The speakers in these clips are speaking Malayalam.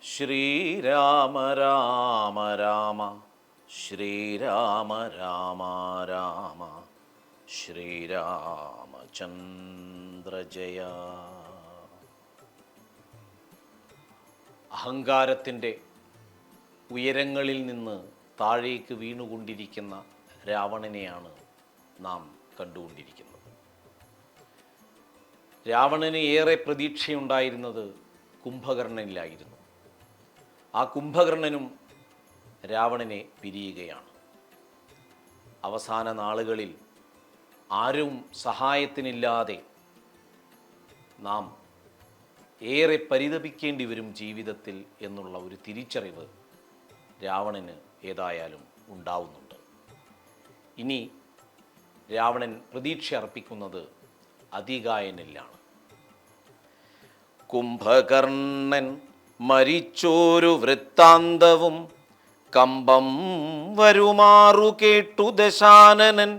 ശ്രീരാമ രാമ രാമ ശ്രീരാമ രാമ രാമ ശ്രീരാമചന്ദ്ര ജയ. അഹങ്കാരത്തിൻ്റെ ഉയരങ്ങളിൽ നിന്ന് താഴേക്ക് വീണുകൊണ്ടിരിക്കുന്ന രാവണനെയാണ് നാം കണ്ടുകൊണ്ടിരിക്കുന്നത്. രാവണന് ഏറെ പ്രതീക്ഷയുണ്ടായിരുന്നത് കുംഭകർണനിലായിരുന്നു. ആ കുംഭകർണനും രാവണനെ പിരിയുകയാണ്. അവസാന നാളുകളിൽ ആരും സഹായത്തിനില്ലാതെ നാം ഏറെ പരിതപിക്കേണ്ടി വരും ജീവിതത്തിൽ എന്നുള്ള ഒരു തിരിച്ചറിവ് രാവണന് ഏതായാലും ഉണ്ടാവുന്നുണ്ട്. ഇനി രാവണൻ പ്രതീക്ഷ അർപ്പിക്കുന്നത് അതികായനിലാണ്. കുംഭകർണൻ മരിച്ചോരു വൃത്താന്തവും കമ്പം വരുമാറു കേട്ടു ദശാനനൻ.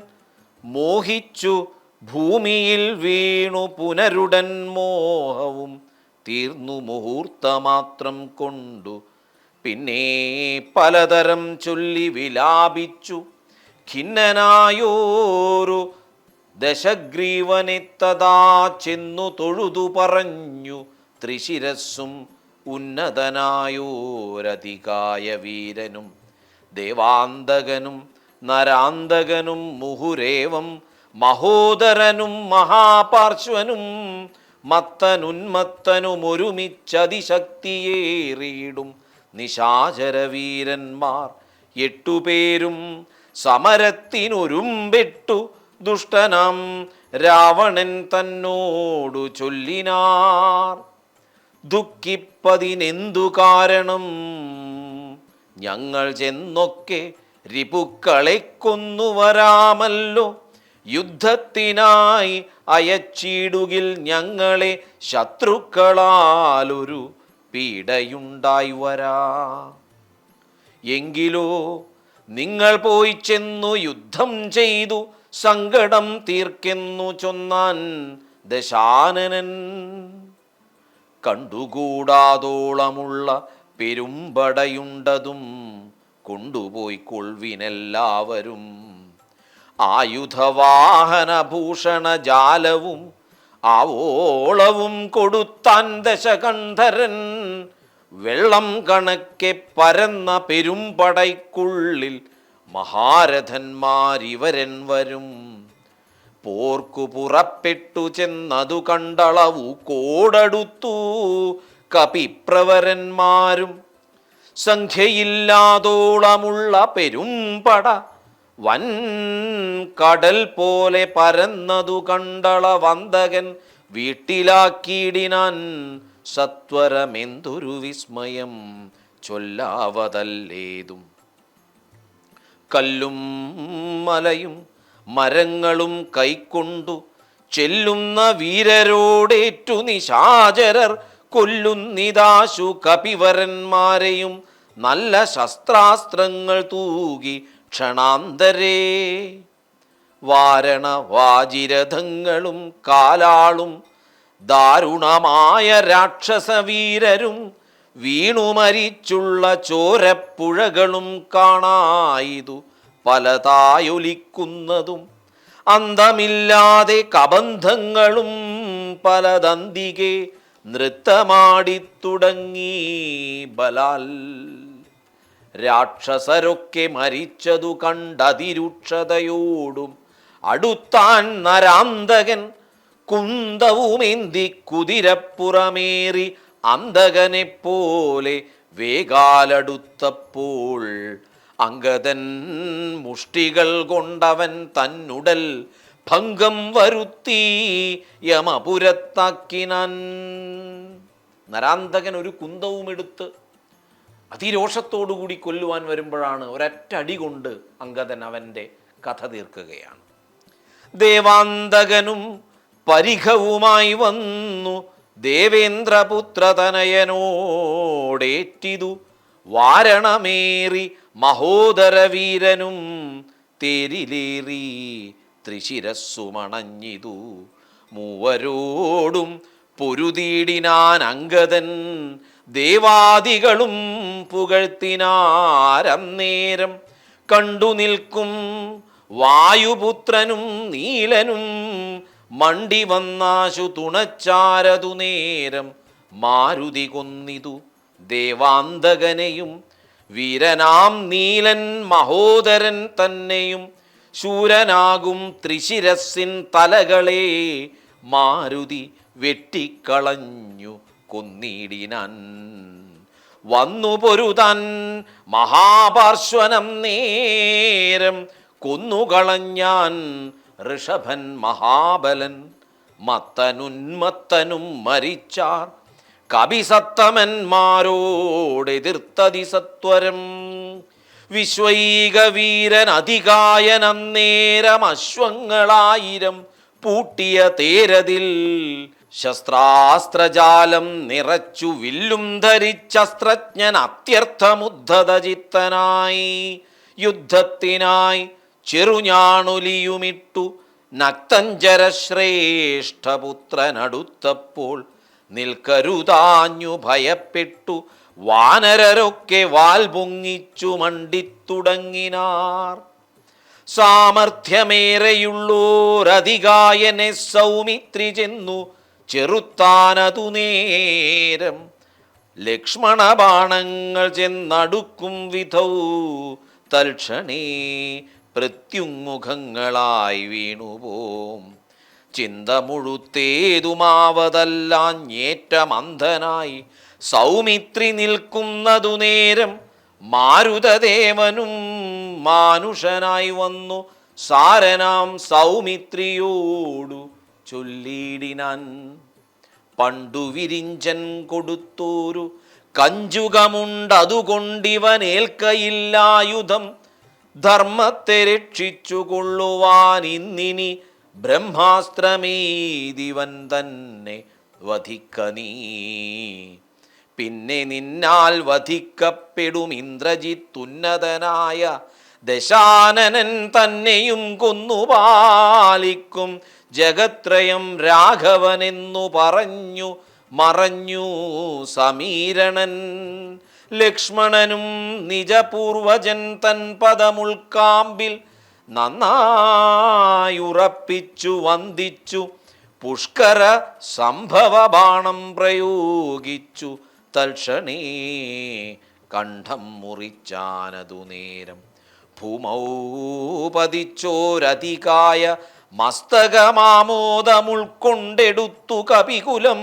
മോഹിച്ചു ഭൂമിയിൽ വീണു പുനരുടൻ മോഹവും തീർന്നു മുഹൂർത്തമാത്രം കൊണ്ടു. പിന്നെ പലതരം ചൊല്ലി വിലാപിച്ചു ഖിന്നനായോരു ദശഗ്രീവനെത്തതാ ചെന്നു തൊഴുതു പറഞ്ഞു ത്രിശിരസ്സും ഉന്നതനായോരധികായ വീരനും ദേവാന്തകനും നരാന്തകനും മുഹുരേവം മഹോദരനും മഹാപാർശ്വനും മത്തനുന്മത്തനും ഒരുമിച്ചതിശക്തിയേറിയിടും നിശാചരവീരന്മാർ 8 പേരും സമരത്തിനൊരുമ്പെട്ടു ദുഷ്ടനാം രാവണൻ തന്നോടു ചൊല്ലിനാർ. ദുഃഖിപ്പതിനെന്തു കാരണം? ഞങ്ങൾ ചെന്നൊക്കെ രിപുക്കളെ കൊന്നുവരാമല്ലോ. യുദ്ധത്തിനായി അയച്ചിടുകിൽ ഞങ്ങളെ ശത്രുക്കളാലൊരു പീഡയുണ്ടായി വരാ. എങ്കിലോ നിങ്ങൾ പോയി ചെന്നു യുദ്ധം ചെയ്തു സങ്കടം തീർക്കെന്നു ചൊന്നാൻ ദശാനനൻ. കണ്ടുകൂടാതോളമുള്ള പെരുമ്പടയുണ്ടതും കൊണ്ടുപോയി കൊൾവിനെല്ലാവരും. ആയുധവാഹനഭൂഷണജാലവും ആവോളവും കൊടുത്താൻ ദശകണ്ഠരൻ. വെള്ളം കണക്കെ പരന്ന പെരുമ്പടയ്ക്കുള്ളിൽ മഹാരഥന്മാരിവരൻ വരും. പോർക്കു പുറപ്പെട്ടു ചെന്നതു കണ്ടളവു കോടടുത്തു കപിപ്രവരന്മാരും. സംഖ്യയില്ലാതോളമുള്ള പെരുമ്പട വൻ കടൽ പോലെ പരന്നതു കണ്ടളവന്തകൻ വീട്ടിലാക്കിയിടിനാൻ. സത്വരമെന്തൊരു വിസ്മയം ചൊല്ലാവതല്ലേതും. കല്ലും മലയും മരങ്ങളും കൈക്കൊണ്ടു ചെല്ലുന്ന വീരരോടേറ്റു നിശാചരർ കൊല്ലുന്നിതാശു കപിവരന്മാരെയും നല്ല ശസ്ത്രാസ്ത്രങ്ങൾ തൂകി ക്ഷണാന്തരേ. വാരണവാജിരഥങ്ങളും കാലാളും ദാരുണമായ രാക്ഷസവീരരും വീണുമരിച്ചുള്ള ചോരപ്പുഴകളും കാണായിതു പലതായൊലിക്കുന്നതും. അന്തമില്ലാതെ കബന്ധങ്ങളും പലതന്തികെ നൃത്തമാടിത്തുടങ്ങി ബലാൽ. രാക്ഷസരൊക്കെ മരിച്ചതു കണ്ടതിരൂക്ഷതയോടും അടുത്താൻ നരാന്തകൻ. കുന്തവുമേന്തി കുതിരപ്പുറമേറി അന്തകനെപ്പോലെ വേഗാലടുത്തപ്പോൾ അംഗദൻ മുഷ്ടികൾ കൊണ്ടവൻ തന്നുടൽ ഭംഗം വരുത്തി യമപുരത്താക്കിനാൻ. നരാന്തകൻ ഒരു കുന്തവുമെടുത്ത് അതിരോഷത്തോടുകൂടി കൊല്ലുവാൻ വരുമ്പോഴാണ് ഒരൊറ്റ അടി കൊണ്ട് അംഗദൻ അവൻ്റെ കഥ തീർക്കുകയാണ്. ദേവാന്തകനും പരിഘവുമായി വന്നു ദേവേന്ദ്രപുത്രതനയനോടേറ്റിതു വാരണമേറി മഹോദരവീരനും തേരിലേറി ത്രിശിരസ്സുമണഞ്ഞിതു. മൂവരോടും പൊരുതീടിനാൻ അംഗദൻ ദേവാദികളും പുകഴ്ത്തിനാരന്നേരം കണ്ടു നിൽക്കും വായുപുത്രനും നീലനും മണ്ടി വന്നാശു തുണച്ചാരതു നേരം മാരുതി കൊന്നിതു ദേവാന്തകനെയും വീരനാം നീലൻ മഹോദരൻ തന്നെയും ശൂരനാകും ത്രിശിരസിൻ തലകളെ മാരുതി വെട്ടിക്കളഞ്ഞു കൊന്നിടിനാൻ. വന്നു പൊരുതാൻ മഹാപാർശ്വനം നേരം കൊന്നുകളഞ്ഞാൻ ഋഷഭൻ മഹാബലൻ. മത്തനുന്മത്തനും മരിച്ചാർ കപിസത്തമന്മാരോടെതിർത്തതി സത്വരം. വിശ്വൈകവീരൻ അതികായനന്നേരം അശ്വങ്ങളായിരം പൂട്ടിയ തേരതിൽ ശസ്ത്രാസ്ത്രജാലം നിറച്ചു വില്ലും ധരിച്ചസ്ത്രജ്ഞൻ അത്യർത്ഥമുദ്ധത ചിത്തനായി യുദ്ധത്തിനായി ചെറുഞാണൊലിയുമിട്ടു നക്തഞ്ചരശ്രേഷ്ഠപുത്രനടുത്തപ്പോൾ നിൽക്കരുതാഞ്ഞു ഭയപ്പെട്ടു വാനരരൊക്കെ വാൽ പൊങ്ങിച്ചു മണ്ടിത്തുടങ്ങിനാർ. സാമർഥ്യമേറെയുള്ളോരധികായനെ സൗമിത്രി ചെന്നു ചെറുത്താനതു നേരം ലക്ഷ്മണബാണങ്ങൾ ചെന്നടുക്കും വിധൗ തൽക്ഷണേ പ്രത്യുമുഖങ്ങളായി വീണുപോം. ചിന്ത മുഴുത്തേതുമാവതല്ലാഞ്ഞേറ്റമന്ധനായി സൗമിത്രി നിൽക്കുന്നതു നേരം മാരുതദേവനും മാനുഷനായി വന്നു സാരനാം സൗമിത്രിയോടു ചൊല്ലിയിടിനാൻ. പണ്ടു വിരിഞ്ചൻ കൊടുത്തോരു കഞ്ചുകമുണ്ടതുകൊണ്ടിവനേൽക്കയില്ലായുധം ധർമ്മത്തെ രക്ഷിച്ചു കൊള്ളുവാൻ ഇന്നിനി ബ്രഹ്മാസ്ത്രമേതിവൻ തന്നെ വധിക്ക നീ. പിന്നെ നിന്നാൽ വധിക്കപ്പെടും ഇന്ദ്രജിത്തുന്നതനായ ദശാനനൻ തന്നെയും കൊന്നുപാലിക്കും ജഗത്രയം രാഘവനെന്നു പറഞ്ഞു മറഞ്ഞു സമീരണൻ. ലക്ഷ്മണനും നിജപൂർവജൻ തൻ പദമുൾക്കാമ്പിൽ നന്നായുറപ്പിച്ചു വന്ദിച്ചു പുഷ്കര സംഭവ ബാണം പ്രയോഗിച്ചു തൽക്ഷണേ കണ്ഠം മുറിച്ചാനതു നേരം ഭൂമൗ പതിച്ചോരധികായ മസ്തകമാമോദമുൾക്കൊണ്ടെടുത്തു കപികുലം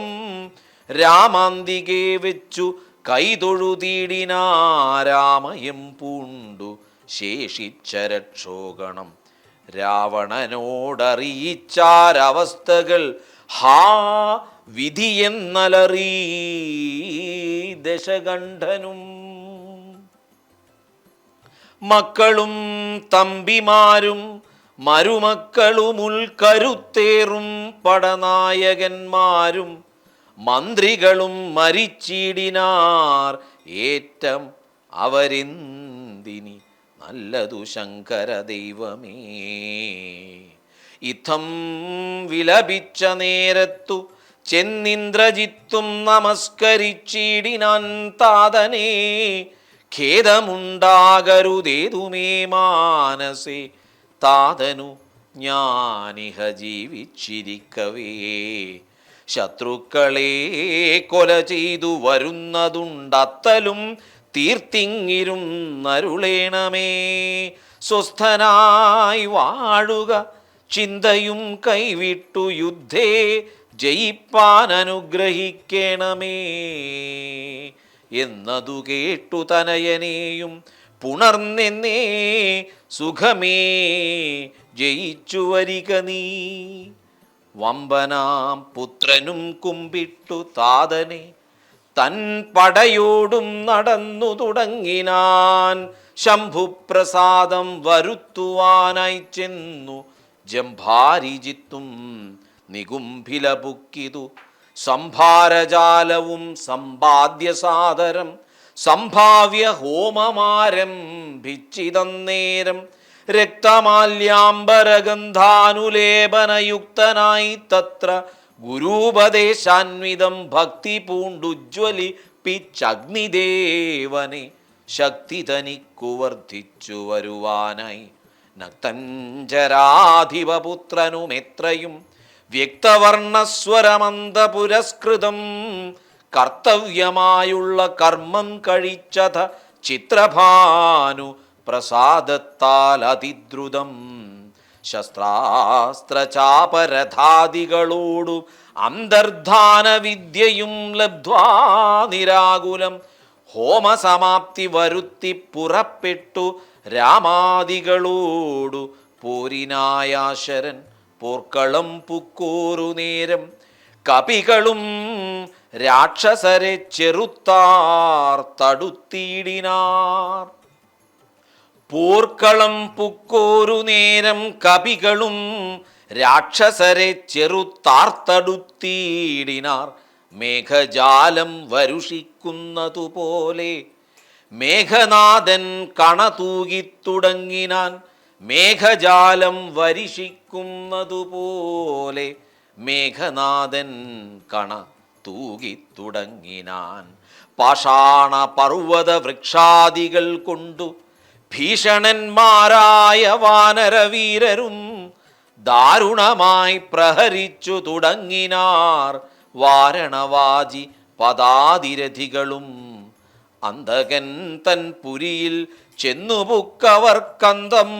രാമാന്തികെ വെച്ചു കൈതൊഴുതീടിനാരാമയം പൂണ്ടു ശേഷിച്ച രക്ഷോഗണം. രാവണനോടറിയിച്ചാരവസ്ഥകൾ ഹാ വിധിയെന്നലറി ദശകണ്ഠനും. മക്കളും തമ്പിമാരും മരുമക്കളുമുൾക്കരുത്തേറും പടനായകന്മാരും മന്ത്രികളും മരിച്ചിടിനാർ ഏറ്റം അവരെന്തിനി നല്ലതു ശങ്കര ദൈവമേ. ഇത്തം വിലപിച്ച നേരത്തു ചെന്നിന്ദ്രജിത്തും നമസ്കരിച്ചിടിനാൻ താതനെ. ഖേദമുണ്ടാകരുതേതുമേ മാനസേ താതനു ഞാനിഹ ജീവിച്ചിരിക്കവേ. ശത്രുക്കളെ കൊല ചെയ്തു വരുന്നതുണ്ടത്തലും തീർത്തിങ്ങിരുന്നരുളേണമേ. സ്വസ്ഥനായി വാഴുക ചിന്തയും കൈവിട്ടു യുദ്ധേ ജയിപ്പാൻ അനുഗ്രഹിക്കണമേ എന്നതു കേട്ടു തനയനെയും പുണർന്നെന്നേ സുഖമേ ജയിച്ചു വരിക നീ. വമ്പനാം പുത്രനും കുമ്പിട്ടു താതനെ തൻ പടയോടും നടന്നു തുടങ്ങിനാൻ. ശംഭുപ്രസാദം വരുത്തുവാനായി ചെന്നു ജംഭാരിജിത്തും നികുംഭില പുക്കിതു സംഭാരജാലവും സമ്പാദ്യസാദരം സംഭാവ്യ ഹോമമാരംഭിച്ചിതന്നേരം രക്തമാല്യാംബരഗന്ധാനുലേപനയുക്തനായി തത്ര ഗുരുപദേശാന്വിതം ഭക്തി പൂണ്ടുജ്വലി ജ്വലിപ്പിച്ചഗ്നിദേവനെ ശക്തി തനിക്കു വർദ്ധിച്ചു വരുവാനായി. നക്തഞ്ചരാധിപപുത്രനുമെത്രയും വ്യക്തവർണ്ണസ്വരമന്ത പുരസ്കൃതം കർത്തവ്യമായുള്ള കർമ്മം കഴിച്ചത ചിത്രഭാനു പ്രസാദത്താൽ അതിദ്രുതം. ശസ്ത്രാസ്ത്രചാപരഥാദികളോടു അന്തർധാന വിദ്യയും ലബ്ധ്വാ നിരാകുലം ഹോമസമാപ്തി വരുത്തി പുറപ്പെട്ടു രാമാദികളോടു പോരിനായാശരൻ പോർക്കളം പുക്കോരു നേരം. കപികളും രാക്ഷസരെ ചെറുത്താർ തടുത്തിടിനാർ. പോർക്കളം പുക്കോരു നേരം കപികളും രാക്ഷസരെ ചെറുത്താർത്തടുത്തിടിനാർ. മേഘജാലം വരുഷിക്കുന്നതുപോലെ മേഘനാഥൻ കണ തൂകിത്തുടങ്ങിനാൻ. മേഘജാലം വരിഷിക്കുന്നതുപോലെ മേഘനാഥൻ കണ തൂകിത്തുടങ്ങിനാൻ. പാഷാണ പർവ്വത വൃക്ഷാദികൾ കൊണ്ടു ഭീഷണന്മാരായ വാനരവീരരും ദാരുണമായി പ്രഹരിച്ചു തുടങ്ങിനാർ. വാരണവാജി പദാതിരഥികളും അന്തകൻ തൻ പുരിയിൽ ചെന്നുപുക്കവർക്കന്തം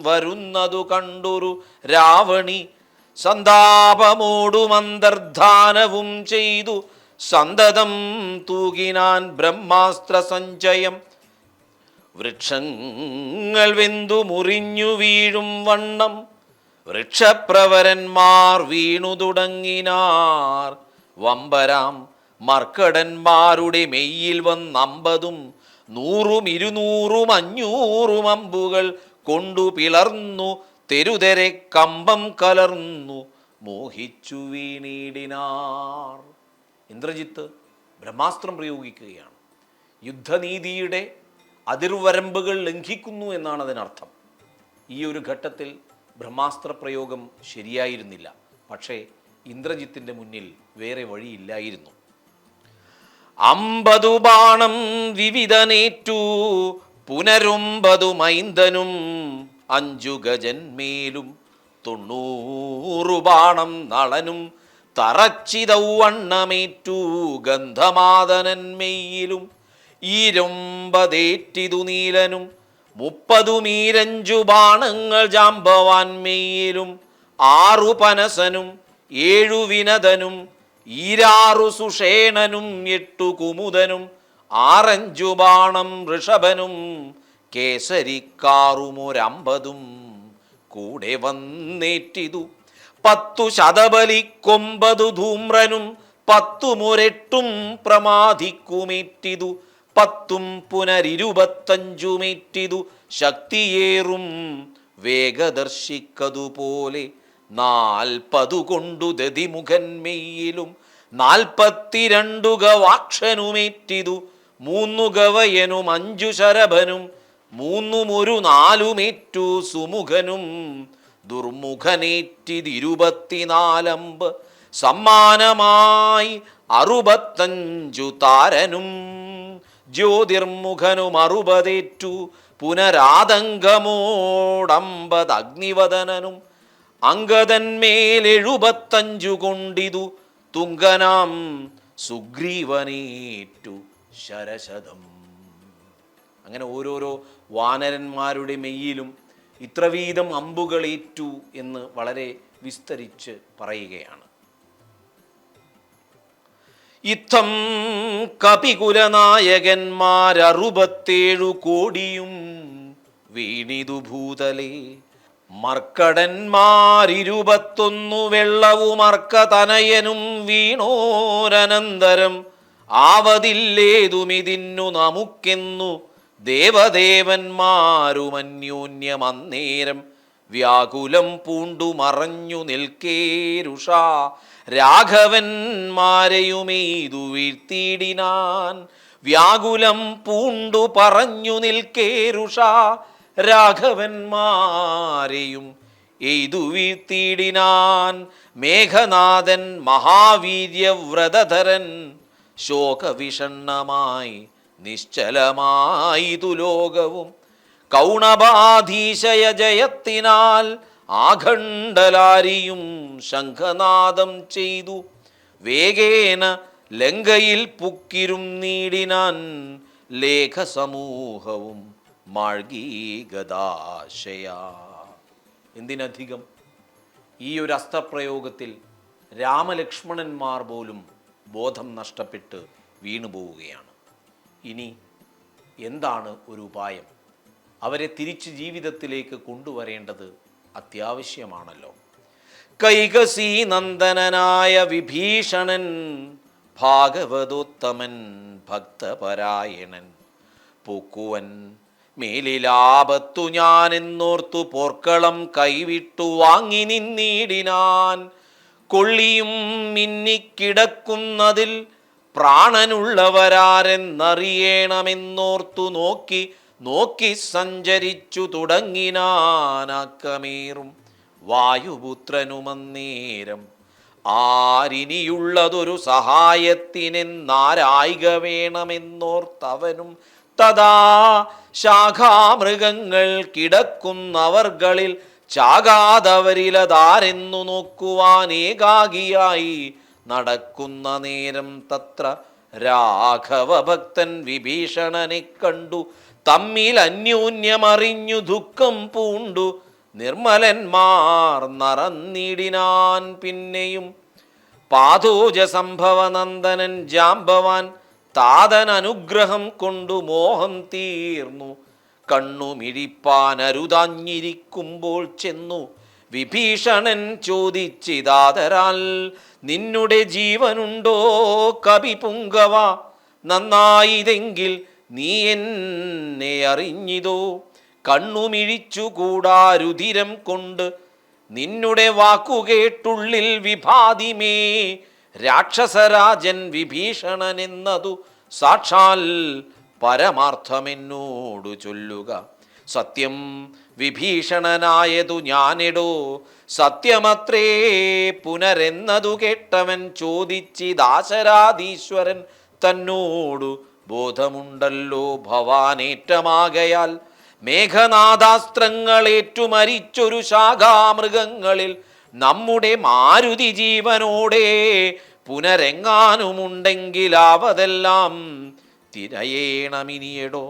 വരുന്നതു കണ്ടുരു രാവണി സന്താപമോടും അന്തർധാനവും ചെയ്തു സന്തതം തൂകിനാൻ ബ്രഹ്മാസ്ത്ര സഞ്ചയം. വൃക്ഷങ്ങൾ വെന്തു മുറിഞ്ഞു വീഴും വണ്ണം വൃക്ഷപ്രവരന്മാർ വീണു തുടങ്ങിനാർ. വമ്പരാം മർക്കടന്മാരുടെ മെയ്യിൽ വന്നമ്പതും 100 200 500 അമ്പുകൾ കൊണ്ടു പിളർന്നു തെരുതെരെ കമ്പം കലർന്നു മോഹിച്ചു വീണിടിനാർ. ഇന്ദ്രജിത്ത് ബ്രഹ്മാസ്ത്രം പ്രയോഗിക്കുകയാണ്. യുദ്ധനീതിയുടെ അതിർവരമ്പുകൾ ലംഘിക്കുന്നു എന്നാണ് അതിനർത്ഥം. ഈ ഒരു ഘട്ടത്തിൽ ബ്രഹ്മാസ്ത്ര പ്രയോഗം ശരിയായിരുന്നില്ല. പക്ഷേ ഇന്ദ്രജിത്തിൻ്റെ മുന്നിൽ വേറെ വഴിയില്ലായിരുന്നു. 50 ബാണം വിവിധനേറ്റു പുനരുമ്പതു മൈന്ദനും 5 ഗജന്മേലും 90 ബാണം നളനും തറച്ചിതൗവണ്ണമേറ്റു ഗന്ധമാദനന്മെയിലും 20 നീലനും 30 മീരഞ്ചു ബാണങ്ങൾ ജാമ്പവാൻ മെയ്യിലും 6 പനസനും 7 വിനതനും 6 സുഷേണനും 8 കുമുദനും 6 ബാണം ഋഷഭനും കേസരിക്കാറുമൊരമ്പതും കൂടെ വന്നേറ്റിതു 10 ശതബലിക്കൊമ്പതു ധൂമ്രനും 10 മുരട്ടും പ്രമാധിക്കുമേറ്റിതു 10 പുനരിരുപത്തഞ്ചുമേറ്റിതു ശക്തിയേറും വേഗദർശിക്കതുപോലെ 40 കൊണ്ടു ദതിമുഖന്മെയിലും 42 ഗവാക്ഷനുമേറ്റിതു 3 ഗവയനും 5 ശരഭനും 3 ഒരു 4 സുമുഖനും ദുർമുഖനേറ്റിത് 24 അമ്പ് സമ്മാനമായി 65 താരനും ജ്യോതിർമുഖനും 60 പുനരാതങ്കമോടമ്പത് അഗ്നിവദനനും അങ്കദന്മേൽ 75 കൊണ്ടിതു തുങ്കനാം സുഗ്രീവനേറ്റു ശരശതം. അങ്ങനെ ഓരോരോ വാനരന്മാരുടെ മെയ്യിലും ഇത്ര വീതം അമ്പുകളേറ്റു എന്ന് വളരെ വിസ്തരിച്ച് പറയുകയാണ്. ഇത്തം കപികുലനായകന്മാർ 67 വീണിതു ഭൂതലേ. മർക്കടന്മാർ 21 വെള്ളവും അർക്കതനയനും വീണോരനന്തരം ആവതില്ലേതുമിതിന്നു നമുക്കെന്നു ദേവദേവന്മാരുമന്യോന്യം അന്നേരം വ്യാകുലം പൂണ്ടു മറഞ്ഞു നിൽക്കേരുഷ രാഘവന്മാരെയുമെയ്തു വീഴ്ത്തിയിടിനാൻ. വ്യാകുലം പൂണ്ടു പറഞ്ഞു നിൽക്കേരുഷ രാഘവന്മാരെയും എയ്തു വീഴ്ത്തിയിടിനാൻ. മേഘനാഥൻ മഹാവീര്യവ്രതധരൻ ശോകവിഷണ്ണമായി നിശ്ചലമായിതു ലോകവും. കൗണബാധീശയ ജയത്തിനാൽ ആഖണ്ഡലാരിയും ശംഖനാദം ചെയ്തു. വേഗേന ലങ്കയിൽ പുക്കിരും നീടിനാൻ ലേഖസമൂഹവും മാഴ്ഗീഗദാശയ. എന്തിനധികം, ഈ ഒരു അസ്ത്രപ്രയോഗത്തിൽ രാമലക്ഷ്മണന്മാർ പോലും ബോധം നഷ്ടപ്പെട്ട് വീണുപോവുകയാണ്. ഇനി എന്താണ് ഒരു ഉപായം? അവരെ തിരിച്ച് ജീവിതത്തിലേക്ക് കൊണ്ടുവരേണ്ടത് അത്യാവശ്യമാണല്ലോ. കൈകസീ നന്ദനനായ വിഭീഷണൻ ഭാഗവതോത്തമൻ ഭക്തപരായണൻ പൂക്കുവൻ മേലിലാപത്തു ഞാനെന്നോർത്തു പോർക്കളം കൈവിട്ടു വാങ്ങി നിന്നിടിനാൻ. കൊള്ളിയും മിന്നിക്കിടക്കുന്നതിൽ പ്രാണനുള്ളവരാരെന്നറിയണമെന്നോർത്തു നോക്കി നോക്കി സഞ്ചരിച്ചു തുടങ്ങിനാനാക്കമേറും വായുപുത്രനുമന്നേരം. ആരിനിയുള്ളതൊരു സഹായത്തിനെന്നാരായിക വേണമെന്നോർത്തവനും തഥാ ശാഖാമൃഗങ്ങൾ കിടക്കുന്നവർകളിൽ ചാകാതവരിലതാരെന്നു നോക്കുവാൻ ഏകാകിയായി നടക്കുന്ന നേരം തത്ര രാഘവഭക്തൻ വിഭീഷണനെ കണ്ടു. തമ്മിൽ അന്യോന്യമറിഞ്ഞു ദുഃഖം പൂണ്ടു നിർമ്മലന്മാർ നറന്നിടിനാൻ. പിന്നെയും പാതോജ സംഭവനന്ദനൻ ജാമ്പവാൻ താതൻ അനുഗ്രഹം കൊണ്ടു മോഹം തീർന്നു. കണ്ണുമിഴിപ്പാനരുതാഞ്ഞിരിക്കുമ്പോൾ ചെന്നു വിഭീഷണൻ ചോദിച്ചിതാതരാൽ നിന്നുടെ ജീവനുണ്ടോ കവിപുങ്കവ? നന്നായിതെങ്കിൽ നീ എന്നെ അറിഞ്ഞിതോ? കണ്ണുമിഴിച്ചുകൂടാ രുധിരം കൊണ്ട് നിന്നുടെ വാക്കുകേട്ടുള്ളിൽ വിഭാതിമേ. രാക്ഷസരാജൻ വിഭീഷണൻ എന്നതു സാക്ഷാൽ പരമാർത്ഥമെന്നോടു ചൊല്ലുക. സത്യം വിഭീഷണനായതു ഞാനെടോ, സത്യമത്രേ പുനരെന്നതു കേട്ടവൻ ചോദിച്ചിദാശരാധീശ്വരൻ തന്നോടു ബോധമുണ്ടല്ലോ ഭവാനേറ്റമാകയാൽ മേഘനാദാസ്ത്രങ്ങളേറ്റു മരിച്ചൊരു ശാഖാമൃഗങ്ങളിൽ നമ്മുടെ മാരുതി ജീവനോടെ പുനരെങ്ങാനുമുണ്ടെങ്കിലാവതെല്ലാം തിരയേണമിനിയെടോ.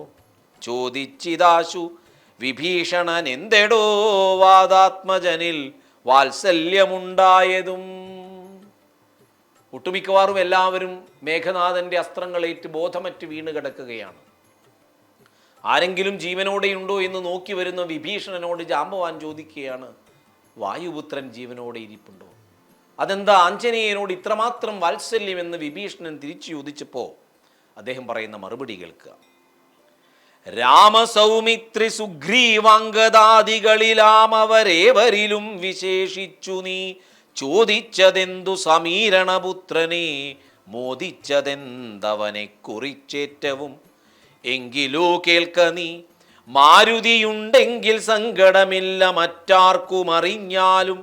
ചോദിച്ചിതാശു വിഭീഷണൻ എന്തെടോ വാദാത്മജനിൽ വാത്സല്യമുണ്ടായതും. ഒട്ടുമിക്കവാറും എല്ലാവരും മേഘനാഥന്റെ അസ്ത്രങ്ങളേറ്റ് ബോധമറ്റ് വീണ് കിടക്കുകയാണ്. ആരെങ്കിലും ജീവനോടെയുണ്ടോ എന്ന് നോക്കി വരുന്ന വിഭീഷണനോട് ജാമ്പവാൻ ചോദിക്കുകയാണ്, വായുപുത്രൻ ജീവനോടെ ഇരിപ്പുണ്ടോ? അതെന്താ ആഞ്ജനേയനോട് ഇത്രമാത്രം വാത്സല്യം എന്ന് വിഭീഷണൻ തിരിച്ചു ചോദിച്ചപ്പോൾ അദ്ദേഹം പറയുന്ന മറുപടി കേൾക്കുക. രാമസൗമിത്രി സുഗ്രീവാംഗദാദികളിലാം അവരേവരിലും വിശേഷിച്ചു നീ ചോദിച്ചതെന്തു സമീരണപുത്രനെ മോദിച്ചതെന്തവനെ കുറിച്ചേറ്റവും. എങ്കിലോ കേൾക്ക നീ, മാരുതിയുണ്ടെങ്കിൽ സങ്കടമില്ല മറ്റാർക്കും അറിഞ്ഞാലും.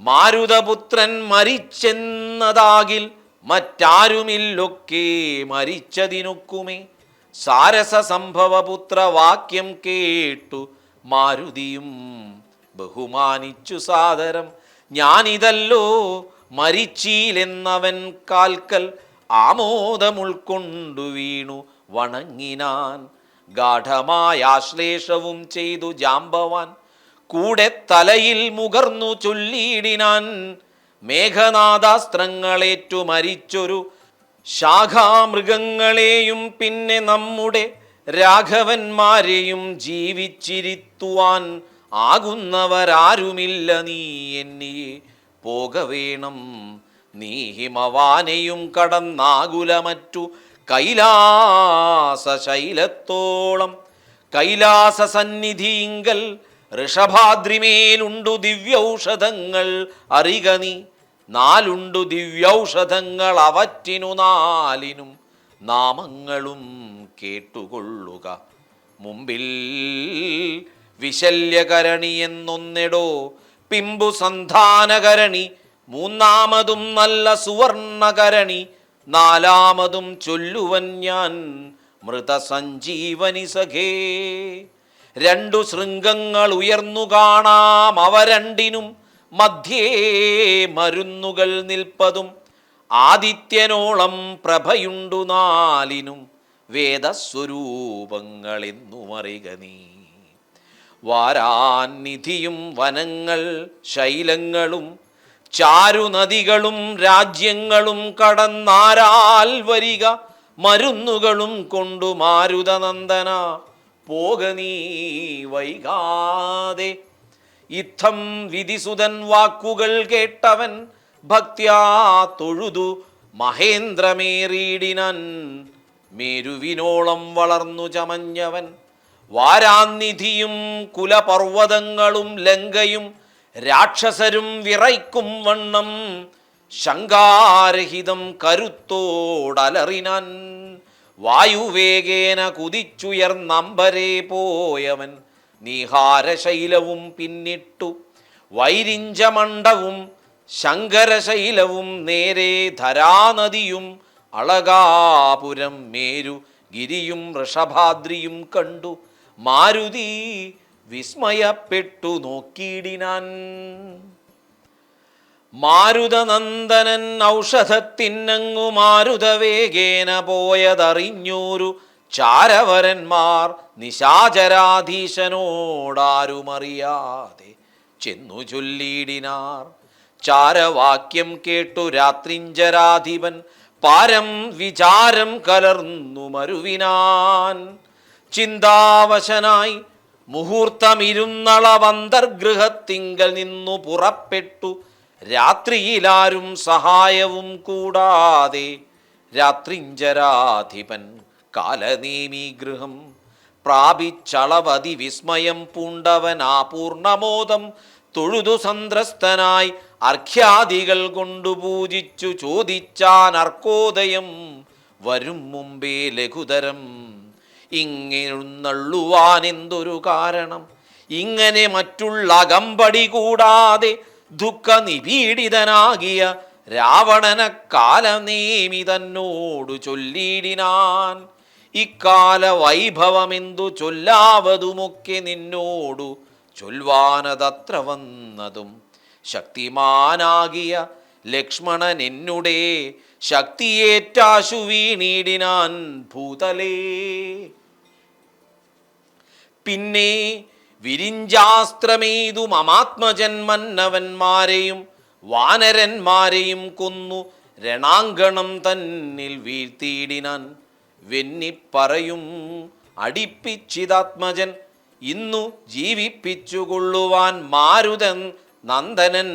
മാരുതപുത്രൻ മരിച്ചെന്നതാകിൽ മറ്റാരുമില്ലൊക്കെ മരിച്ചതിനൊക്കുമേ. സാരസ സംഭവപുത്ര വാക്യം കേട്ടു മാരുതിയും ബഹുമാനിച്ചു സാദരം. ഞാനിതല്ലോ മരിച്ചീലെന്നവൻ കാൽക്കൽ ആമോദമുൾക്കൊണ്ടു വീണു വണങ്ങിനാൻ. ഗാഠമായ ആശ്ലേഷവും ചെയ്തു ജാമ്പവാൻ കൂടെ തലയിൽ മുകർന്നു ചൊല്ലിയിടിനാൻ. മേഘനാദാസ്ത്രങ്ങളേറ്റു മരിച്ചൊരു ശാഖാമൃഗങ്ങളെയും പിന്നെ നമ്മുടെ രാഘവന്മാരെയും ജീവിച്ചിരുത്തുവാൻ ആകുന്നവരാരുമില്ല. നീ എന്നിയെ പോകവേണം. നീ ഹിമവാനെയും കടന്നാകുലമറ്റു കൈലാസശൈലത്തോളം. കൈലാസ സന്നിധിയിങ്കൽ ഋഷഭാദ്രിമേലുണ്ടു ദിവ്യൗഷധങ്ങൾ അറിക നീ. 4 ദിവ്യൗഷധങ്ങൾ അവറ്റിനു 4 നാമങ്ങളും കേട്ടുകൊള്ളുക. മുമ്പിൽ വിശല്യകരണി എന്നൊന്നെടോ, പിമ്പു സന്ധാനകരണി, 3ാമതും നല്ല സുവർണകരണി, നാലാമതും ചൊല്ലുവൻ ഞാൻ മൃതസഞ്ജീവനി സഖേ. രണ്ടു ശൃംഗങ്ങൾ ഉയർന്നു കാണാം, അവ രണ്ടിനും മധ്യേ മരുന്നുകൾ നിൽപ്പതും. ആദിത്യനോളം പ്രഭയുണ്ടു നാലിനും, വേദസ്വരൂപങ്ങളെന്നുമറിക നീ. വാരാനിധിയും വനങ്ങൾ ശൈലങ്ങളും ചാരുനദികളും രാജ്യങ്ങളും കടന്നാരാൽ വരിക മരുന്നുകളും കൊണ്ടു മാരുതനന്ദന പോക നീ വൈകാതെ. ഇത്തം വിധിസുതൻ വാക്കുകൾ കേട്ടവൻ ഭക്ത്യാ തൊഴുതു മഹേന്ദ്രമേറിയിടിനാൻ. മേരുവിനോളം വളർന്നു ചമഞ്ഞവൻ വാരാനിധിയും കുലപർവ്വതങ്ങളും ലങ്കയും രാക്ഷസരും വിറയ്ക്കും വണ്ണം ശങ്കാരഹിതം കരുത്തോടലറിനാൻ. വായുവേഗേന കുതിച്ചുയർന്നമ്പരേ പോയവൻ നീഹാരശൈലവും പിന്നിട്ടു. വൈരിഞ്ചമണ്ഡവും ശങ്കരശൈലവും നേരെ ധരാനദിയും അളകാപുരം മേരു ഗിരിയും ഋഷഭാദ്രിയും കണ്ടു മാരുതി വിസ്മയപ്പെട്ടു നോക്കിയിടിനാൻ. മാരുതനന്ദനൻ ഔഷധത്തിനങ്ങു മാരുതവേഗേന പോയതറിഞ്ഞൂരു ചാരവരന്മാർ നിശാചരാധീശനോടാരുമറിയാതെ ചെന്നു ചൊല്ലിയിടിനാർ. ചാരവാക്യം കേട്ടു രാത്രിഞ്ചരാധിപൻ പാരം വിചാരം കലർന്നു മരുവിനാൻ. ചിന്താവശനായി മുഹൂർത്തമിരുന്നളവന്തർഗൃഹത്തിങ്കൽ നിന്നു പുറപ്പെട്ടു രാത്രിയിലാരും സഹായവും കൂടാതെ. രാത്രിഞ്ചരാധിപൻ കാലനേമി ഗൃഹം പ്രാപിച്ചളവതി വിസ്മയം പൂണ്ടവൻ ആപൂർണമോദം തൊഴുതു സന്ത്രസ്തനായി അർഘ്യാദികൾ കൊണ്ടു പൂജിച്ചു ചോദിച്ചാൻ അർക്കോദയം വരും മുമ്പേ ലഘുതരം. ഇങ്ങെഴുന്നള്ളുവാൻ എന്തൊരു കാരണം, ഇങ്ങനെ മറ്റുള്ള അകമ്പടി കൂടാതെ ദുഃഖനിപീഡിതനാകിയ രാവണന കാലനേമി തന്നോടു ചൊല്ലിയിടിനാൻ. ഇക്കാല വൈഭവമെന്തു ചൊല്ലാവതുമൊക്കെ നിന്നോടു ചൊൽവാനതത്ര വന്നതും. ശക്തിമാനാകിയ ലക്ഷ്മണൻ എന്നുടെ ശക്തിയേറ്റാശു വീണിടിനാൻ ഭൂതലേ. പിന്നെ വിരിഞ്ചാസ്ത്രമേതു മമാത്മജന്മന്നവന്മാരെയും വാനരന്മാരെയും കൊന്നു രണാങ്കണം തന്നിൽ വീഴ്ത്തിയിടിനാൻ. വെന്നിപ്പറയും അടിപ്പിച്ചിതാത്മജൻ ഇന്നു ജീവിപ്പിച്ചുകൊള്ളുവാൻ മാരുതൻ നന്ദനൻ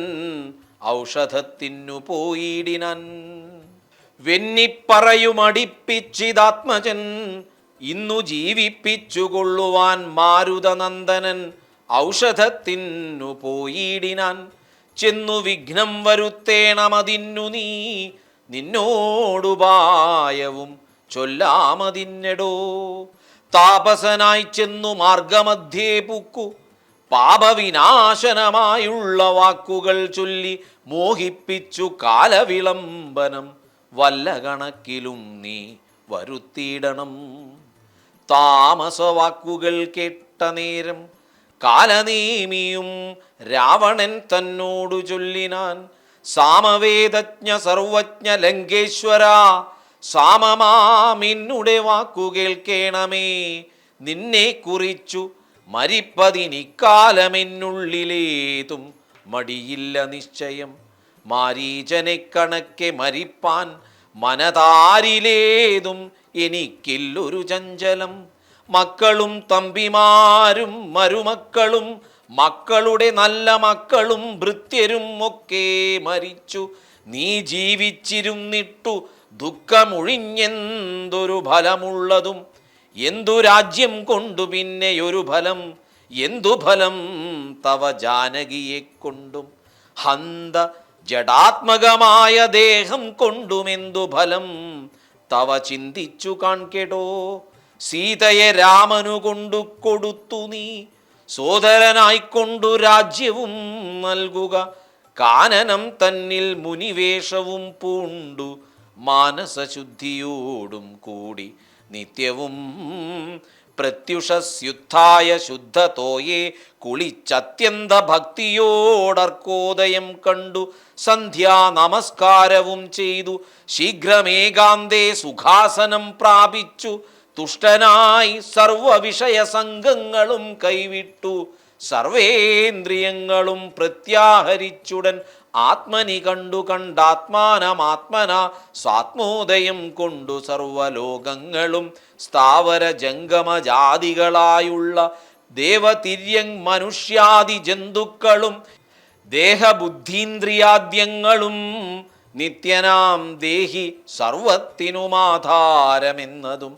ഔഷധത്തിനു പോയിടിനാൻ. വെന്നിപ്പറയുമടിപ്പിച്ചിതാത്മജൻ ഇന്നു ജീവിപ്പിച്ചുകൊള്ളുവാൻ മാരുതനന്ദനൻ ഔഷധത്തിനു പോയിടിനാൻ. ചെന്നു വിഘ്നം വരുത്തേണമതിന്നു നീ നിന്നോടുപായവും ചൊല്ലാമതിന്നെടോ. താപസനായി ചെന്നു മാർഗമധ്യേ പൂക്കു പാപവിനാശനമായുള്ള വാക്കുകൾ ചൊല്ലി മോഹിപ്പിച്ചു കാലവിളംബനം വല്ല കണക്കിലും നീ വരുത്തിയിടണം. താമസവാക്കുകൾ കേട്ട നേരം കാലനേമിയും രാവണൻ തന്നോടു ചൊല്ലിനാൻ. സാമവേദജ്ഞ സർവജ്ഞ ലങ്കേശ്വര, സാമമാമിന്നുടെ വാക്കു കേൾക്കേണമേ. നിന്നെ കുറിച്ചു മരിപ്പതിനിക്കാലമെന്നുള്ളിലേതും മടിയില്ല നിശ്ചയം. മാരീചനെ കണക്കെ മരിപ്പാൻ മനതാരിലേതും എനിക്കില്ലൊരു ചഞ്ചലം. മക്കളും തമ്പിമാരും മരുമക്കളും മക്കളുടെ നല്ല മക്കളും ഭൃത്യരും ഒക്കെ മരിച്ചു. നീ ജീവിച്ചിരുന്നിട്ടു ദുഃഖമൊഴിഞ്ഞെന്തൊരു ഫലമുള്ളതും. എന്തു രാജ്യം കൊണ്ടു പിന്നെയൊരു ഫലം, എന്തു ഫലം തവ ജാനകിയെ കൊണ്ടും. ഹന്ത ജഡാത്മകമായ ദേഹം കൊണ്ടുമെന്തു ഫലം തവ ചിന്തിച്ചു കാൺകെടോ. സീതയെ രാമനു കൊണ്ടു കൊടുത്തു നീ, സോദരനായിക്കൊണ്ടു രാജ്യവും നൽകുക. കാനനം തന്നിൽ മുനിവേഷവും പൂണ്ടു മാനസശുദ്ധിയോടും കൂടി നിത്യവും പ്രത്യുഷസ്യുത്ഥായ ശുദ്ധതോയെ കുളിച്ചത്യന്ത ഭക്തിയോടർക്കോദയം കണ്ടു സന്ധ്യാ നമസ്കാരവും ചെയ്തു ശീഘ്രമേകാന്തേ സുഖാസനം പ്രാപിച്ചു തുഷ്ടനായി സർവവിഷയ സംഘങ്ങളും കൈവിട്ടു സർവേന്ദ്രിയങ്ങളും പ്രത്യാഹരിച്ചുടൻ ആത്മനി കണ്ടു കണ്ടാത്മാനമാത്മന സ്വാത്മോദയം കൊണ്ടു സർവലോകങ്ങളും സ്ഥാവര ജംഗമജാതികളായുള്ള ദേവതിര്യങ് മനുഷ്യാദി ജന്തുക്കളും ദേഹബുദ്ധീന്ദ്രിയാദ്യങ്ങളും നിത്യനാം ദേഹി സർവത്തിനുമാധാരമെന്നതും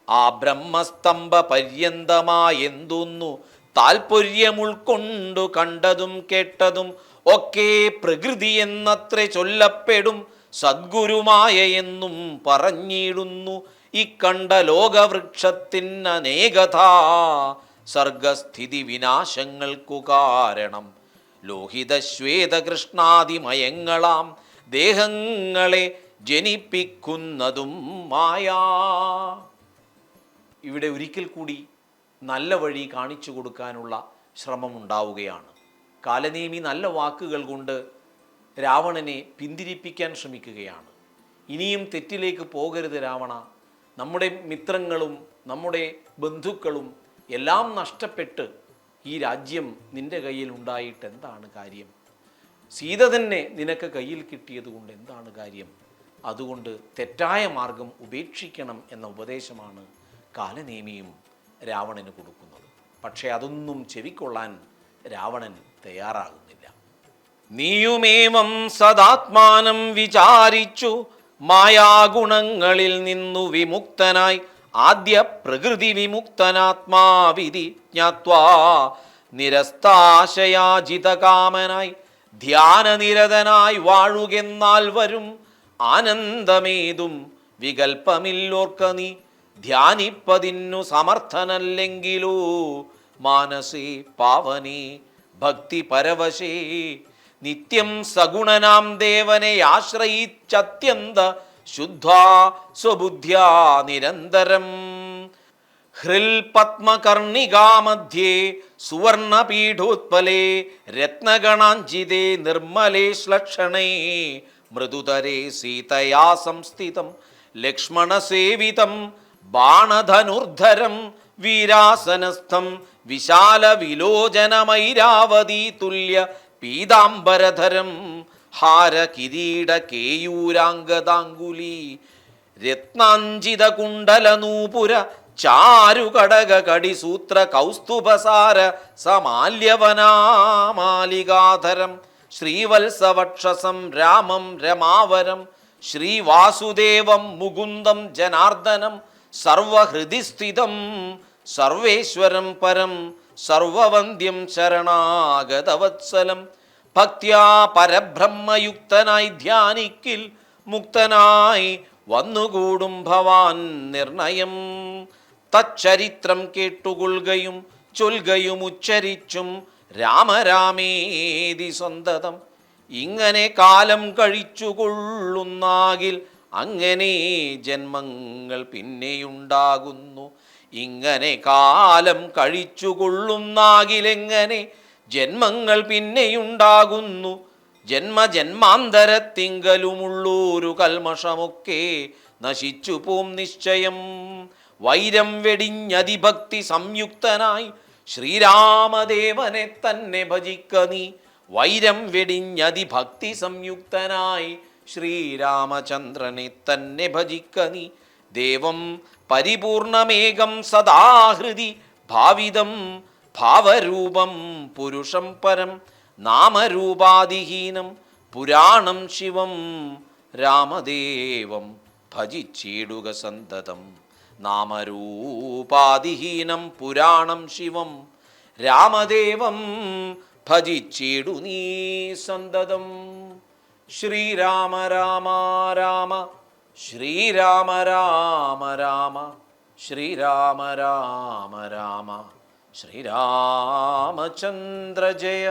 ആ ബ്രഹ്മസ്തംഭ പര്യന്തമായെന്തൊന്നു താൽപര്യമുൾക്കൊണ്ടു കണ്ടതും കേട്ടതും ഒക്കെ പ്രകൃതി എന്നത്ര ചൊല്ലപ്പെടും സദ്ഗുരുമായ എന്നും പറഞ്ഞിടുന്നു ഇക്കണ്ട ലോകവൃക്ഷത്തിനനേകഥാ സർഗസ്ഥിതി വിനാശങ്ങൾക്കു കാരണം ലോഹിത ശ്വേതകൃഷ്ണാദിമയങ്ങളാം ദേഹങ്ങളെ ജനിപ്പിക്കുന്നതും മായാ. ഇവിടെ ഒരിക്കൽ കൂടി നല്ല വഴി കാണിച്ചു കൊടുക്കാനുള്ള ശ്രമമുണ്ടാവുകയാണ്. കാലനേമി നല്ല വാക്കുകൾ കൊണ്ട് രാവണനെ പിന്തിരിപ്പിക്കാൻ ശ്രമിക്കുകയാണ്. ഇനിയും തെറ്റിലേക്ക് പോകരുത് രാവണ, നമ്മുടെ മിത്രങ്ങളും നമ്മുടെ ബന്ധുക്കളും എല്ലാം നഷ്ടപ്പെട്ട് ഈ രാജ്യം നിൻ്റെ കയ്യിൽ ഉണ്ടായിട്ട് എന്താണ് കാര്യം? സീത തന്നെ നിനക്ക് കയ്യിൽ കിട്ടിയത് കൊണ്ട് എന്താണ് കാര്യം? അതുകൊണ്ട് തെറ്റായ മാർഗം ഉപേക്ഷിക്കണം എന്ന ഉപദേശമാണ് കാലനേമിയും രാവണന് കൊടുക്കുന്നത്. പക്ഷേ അതൊന്നും ചെവിക്കൊള്ളാൻ രാവണൻ തയ്യാറാകുന്നില്ല. നീയുമേവം സദാത്മാനം വിചാരിച്ചു മായാഗുണങ്ങളിൽ നിന്നു വിമുക്തനായി ആദ്യ പ്രകൃതി വിമുക്തനാത്മാവിധി ജ്ഞാത്വാ നിരസ്താശയാജിതകാമനായി ധ്യാനനിരതനായി വാഴുകെന്നാൽ വരും ആനന്ദമേതും വികൽപ്പമില്ലോർക്ക നീ ധ്യാനിപ്പതിന്നു സമർത്ഥനല്ലെങ്കിലോ മാനസേ പാവനേ ഭക്തി പരവശേ നിത്യം സഗുണനാം ദേവനെ ആശ്രയിച്ചത്യന്ത ശുദ്ധാ സ്വബുദ്ധ്യാ നിരന്തരം ഹൃൽ പത്മകർണികാമധ്യേ സുവർണപീഠോത്പലേ രത്നഗണാഞ്ജിതേ നിർമ്മലേ ശ്ലക്ഷണേ മൃദുതരേ സീതയാ സംസ്ഥിതം ലക്ഷ്മണസേവിതം ബാണധനുർധരം വീരാസനസ്ഥം വിശാല വിലോചനമൈരാവതീ തുല്യ പീതാംബരധരം ഹാര കിരീട കേയൂരാംഗദാംഗുലീ രത്നാഞ്ജിത കുണ്ടല നൂപുര ചാരുകടക കടിസൂത്ര കൗസ്തുഭസാര സമാല്യവനാമാലികാധരം ശ്രീവത്സവക്ഷസം രാമം രമാവരം ശ്രീവാസുദേവം മുകുന്ദം ജനാർദ്ദനം സർവഹൃദിസ്ഥിതം സർവേശ്വരം പരം സർവവന്ദ്യം ശരണാഗതവത്സലം ഭക്ത്യാ പരബ്രഹ്മയുക്തനായി ധ്യാനിക്കിൽ മുക്തനായി വന്നുകൂടും ഭവാൻ നിർണയം. തച്ചരിത്രം കേട്ടുകൊള്ളുകയും ചൊൽകയും ഉച്ചരിച്ചും രാമരാമേതി സന്തതം ഇങ്ങനെ കാലം കഴിച്ചുകൊള്ളുന്നാകിൽ അങ്ങനെ ജന്മങ്ങൾ പിന്നെയുണ്ടാകുന്നു. ഇങ്ങനെ കാലം കഴിച്ചുകൊള്ളുന്നാകിലെങ്ങനെ ജന്മങ്ങൾ പിന്നെയുണ്ടാകുന്നു. ജന്മജന്മാന്തരത്തിങ്കലുമുള്ളൊരു കൽമഷമൊക്കെ നശിച്ചു പോം നിശ്ചയം. വൈരം വെടിഞ്ഞതിഭക്തി സംയുക്തനായി ശ്രീരാമദേവനെ തന്നെ ഭജിക്ക നീ. വൈരം വെടിഞ്ഞതിഭക്തി സംയുക്തനായി ശ്രീരാമചന്ദ്രനെ തന്നെ ഭജിക്ക നീ. ദേവം പരിപൂർണമേകം സദാഹൃതി ഭാവിതം ഭാവരൂപം പുരുഷം പരം നാമരൂപാദിഹീനം പുരാണം ശിവം രാമദേവം ഭജിച്ചിടുക സന്തതം. നാമരൂപാദിഹീനം പുരാണം ശിവം രാമദേവം ഭജിച്ചിടു നീ സന്തതം. ശ്രീരാമ രാമ രാമ ശ്രീരാമ രാമ രാമ ശ്രീരാമ രാമ രാമ ശ്രീരാമചന്ദ്ര ജയ.